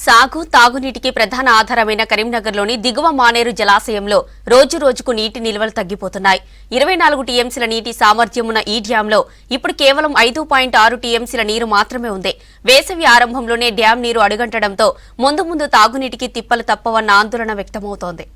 సాగు తాగునీటికి ప్రధాన ఆధారమైన కరీంనగర్లోని దిగువ మానేరు జలాశయంలో రోజురోజుకు నీటి నిల్వలు తగ్గిపోతున్నాయి. 24 టీఎంసీల నీటి సామర్థ్యం ఉన్న ఈ డ్యాంలో ఇప్పుడు కేవలం 5.6 టీఎంసీల నీరు మాత్రమే ఉంది. వేసవి ఆరంభంలోనే డ్యాం నీరు అడుగంటడంతో ముందు తాగునీటికి తిప్పలు తప్పవన్న ఆందోళన వ్యక్తమవుతోంది.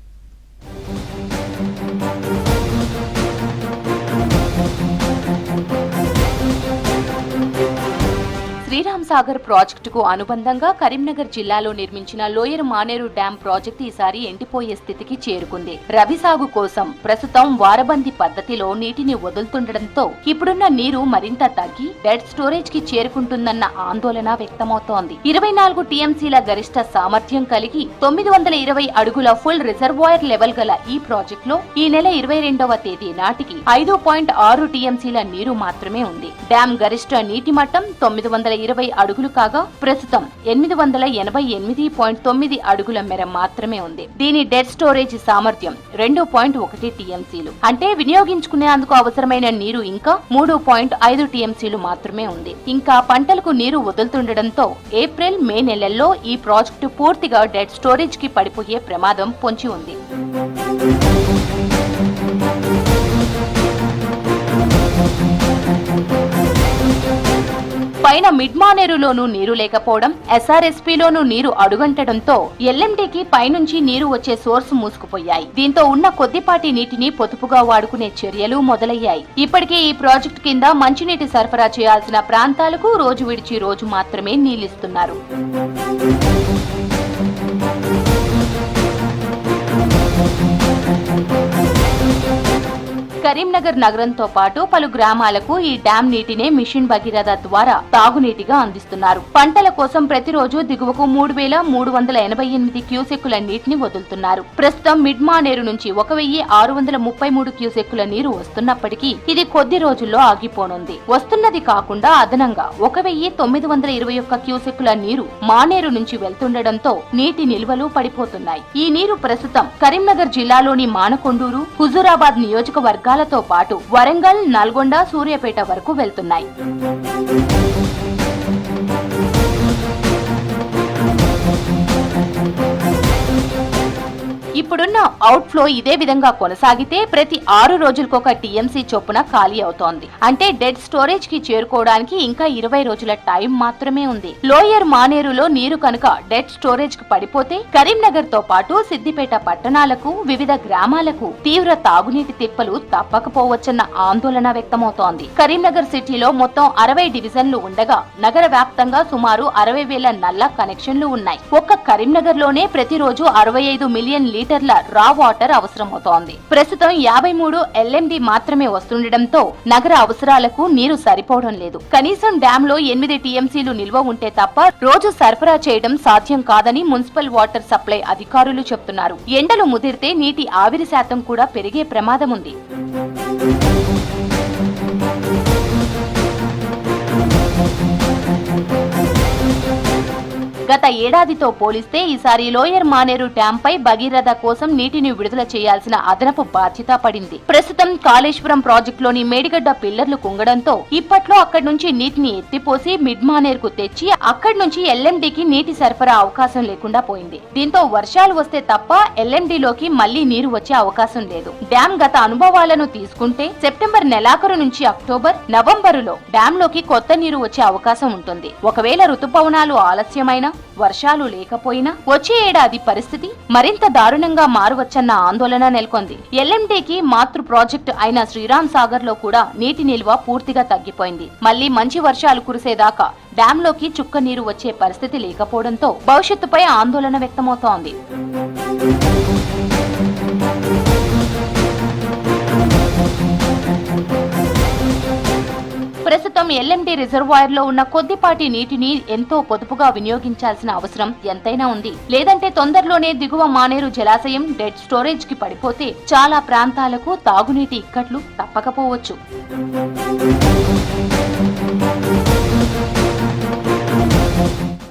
శ్రీరామ్ సాగర్ ప్రాజెక్టుకు అనుబంధంగా కరీంనగర్ జిల్లాలో నిర్మించిన లోయర్ మానేరు డ్యాం ప్రాజెక్టు ఈసారి ఎండిపోయే స్థితికి చేరుకుంది. రబీ సాగు కోసం ప్రస్తుతం వారబందీ పద్ధతిలో నీటిని వదులుతుండటంతో ఇప్పుడున్న నీరు మరింత తగ్గి డెడ్ స్టోరేజ్ కి చేరుకుంటుందన్న ఆందోళన వ్యక్తమవుతోంది. 24 టీఎంసీల గరిష్ట సామర్థ్యం కలిగి 920 అడుగుల ఫుల్ రిజర్వాయర్ లెవెల్ గల ఈ ప్రాజెక్టులో ఈ నెల 22వ తేదీ నాటికి 5.6 టీఎంసీల నీరు మాత్రమే ఉంది. డ్యాం గరిష్ట నీటి మట్టం 920 అడుగులు కాగా ప్రస్తుతం 888.9 అడుగుల మేర మాత్రమే ఉంది. దీని డెడ్ స్టోరేజ్ సామర్థ్యం 2.1 టీఎంసీలు. అంటే వినియోగించుకునేందుకు అవసరమైన నీరు ఇంకా 3.5 టీఎంసీలు మాత్రమే ఉంది. ఇంకా పంటలకు నీరు వదులుతుండటంతో ఏప్రిల్ మే నెలల్లో ఈ ప్రాజెక్టు పూర్తిగా డెడ్ స్టోరేజ్ కి పడిపోయే ప్రమాదం పొంచి ఉంది. పైన మిడ్ మానేరులోనూ నీరు లేకపోవడం, ఎస్ఆర్ఎస్పీలోనూ నీరు అడుగంటడంతో ఎల్ఎంటీకి పైనుంచి నీరు వచ్చే సోర్స్ మూసుకుపోయాయి. దీంతో ఉన్న కొద్దిపాటి నీటిని పొదుపుగా వాడుకునే చర్యలు మొదలయ్యాయి. ఇప్పటికే ఈ ప్రాజెక్టు కింద మంచినీటి సరఫరా చేయాల్సిన ప్రాంతాలకు రోజు విడిచి రోజు మాత్రమే నీళ్లిస్తున్నారు. కరీంనగర్ నగరంతో పాటు పలు గ్రామాలకు ఈ డ్యాం నీటినే మిషన్ భగీరథ ద్వారా తాగునీటిగా అందిస్తున్నారు. పంటల కోసం ప్రతిరోజు దిగువకు 3,388 క్యూసెక్కుల నీటిని వదులుతున్నారు. ప్రస్తుతం మిడ్ మానేరు నుంచి 1,633 క్యూసెక్కుల నీరు వస్తున్నప్పటికీ ఇది కొద్ది రోజుల్లో ఆగిపోనుంది. వస్తున్నది కాకుండా అదనంగా 1,921 క్యూసెక్కుల నీరు మానేరు నుంచి వెళ్తుండటంతో నీటి నిల్వలు పడిపోతున్నాయి. ఈ నీరు ప్రస్తుతం కరీంనగర్ జిల్లాలోని మానకొండూరు, హుజూరాబాద్ నియోజకవర్గాల తో పాటు వరంగల్, నల్గొండ, సూర్యాపేట వరకు వెళ్తున్నాయి. ఇప్పుడున్న అవుట్ఫ్లో ఇదే విధంగా కొనసాగితే ప్రతి 6 రోజులకొక టీఎంసీ చొప్పున ఖాళీ అవుతోంది. అంటే డెడ్ స్టోరేజ్ కి చేరుకోవడానికి ఇంకా 20 రోజుల టైం మాత్రమే ఉంది. లోయర్ మానేరులో నీరు కనుక డెడ్ స్టోరేజ్ కు పడిపోతే కరీంనగర్ తో పాటు సిద్దిపేట పట్టణాలకు, వివిధ గ్రామాలకు తీవ్ర తాగునీటి తిప్పలు తప్పకపోవచ్చన్న ఆందోళన వ్యక్తమవుతోంది. కరీంనగర్ సిటీలో మొత్తం 60 డివిజన్లు ఉండగా నగర వ్యాప్తంగా సుమారు 60,000 నల్ల కనెక్షన్లు ఉన్నాయి. ఒక్క కరీంనగర్ లోనే ప్రతిరోజు 65 మిలియన్ లీటర్ల రా వాటర్ అవసరమవుతోంది. ప్రస్తుతం 53 ఎల్ఎండి మాత్రమే వస్తుండటంతో నగర అవసరాలకు నీరు సరిపోవడం లేదు. కనీసం డ్యాంలో 8 టీఎంసీలు నిల్వ ఉంటే తప్ప రోజు సరఫరా చేయడం సాధ్యం కాదని మున్సిపల్ వాటర్ సప్లై అధికారులు చెప్తున్నారు. ఎండలు ముదిరితే నీటి ఆవిరి శాతం కూడా పెరిగే ప్రమాదం ఉంది. గత ఏడాదితో పోలిస్తే ఈసారి లోయర్ మానేరు డ్యాం పై భగీరథ కోసం నీటిని విడుదల చేయాల్సిన అదనపు బాధ్యత పడింది. ప్రస్తుతం కాళేశ్వరం ప్రాజెక్టులోని మేడిగడ్డ పిల్లర్లు కుంగడంతో ఇప్పట్లో అక్కడి నుంచి నీటిని ఎత్తిపోసి మిడ్ మానేరుకు తెచ్చి అక్కడి నుంచి ఎల్ఎండికి నీటి సరఫరా అవకాశం లేకుండా పోయింది. దీంతో వర్షాలు వస్తే తప్ప ఎల్ఎండిలోకి మళ్లీ నీరు వచ్చే అవకాశం లేదు. డ్యాం గత అనుభవాలను తీసుకుంటే సెప్టెంబర్ నెలాఖరు నుంచి అక్టోబర్, నవంబరులో డ్యాంలోకి కొత్త నీరు వచ్చే అవకాశం ఉంటుంది. ఒకవేళ రుతుపవనాలు ఆలస్యమైన, వర్షాలు లేకపోయినా వచ్చే ఏడాది పరిస్థితి మరింత దారుణంగా మారవచ్చన్న ఆందోళన నెలకొంది. ఎల్ఎంటీకి మాతృ ప్రాజెక్టు అయిన శ్రీరామ్ సాగర్ లో కూడా నీటి నిల్వ పూర్తిగా తగ్గిపోయింది. మళ్లీ మంచి వర్షాలు కురిసేదాకా డ్యాంలోకి చుక్క నీరు వచ్చే పరిస్థితి లేకపోవడంతో భవిష్యత్తుపై ఆందోళన వ్యక్తమవుతోంది. ప్రస్తుతం ఎల్ఎంటీ రిజర్వాయర్ లో ఉన్న కొద్దిపాటి నీటిని ఎంతో పొదుపుగా వినియోగించాల్సిన అవసరం ఎంతైనా ఉంది. లేదంటే తొందరలోనే దిగువ మానేరు జలాశయం డెడ్ స్టోరేజ్ కి పడిపోతే చాలా ప్రాంతాలకు తాగునీటి ఇక్కట్లు తప్పకపోవచ్చు.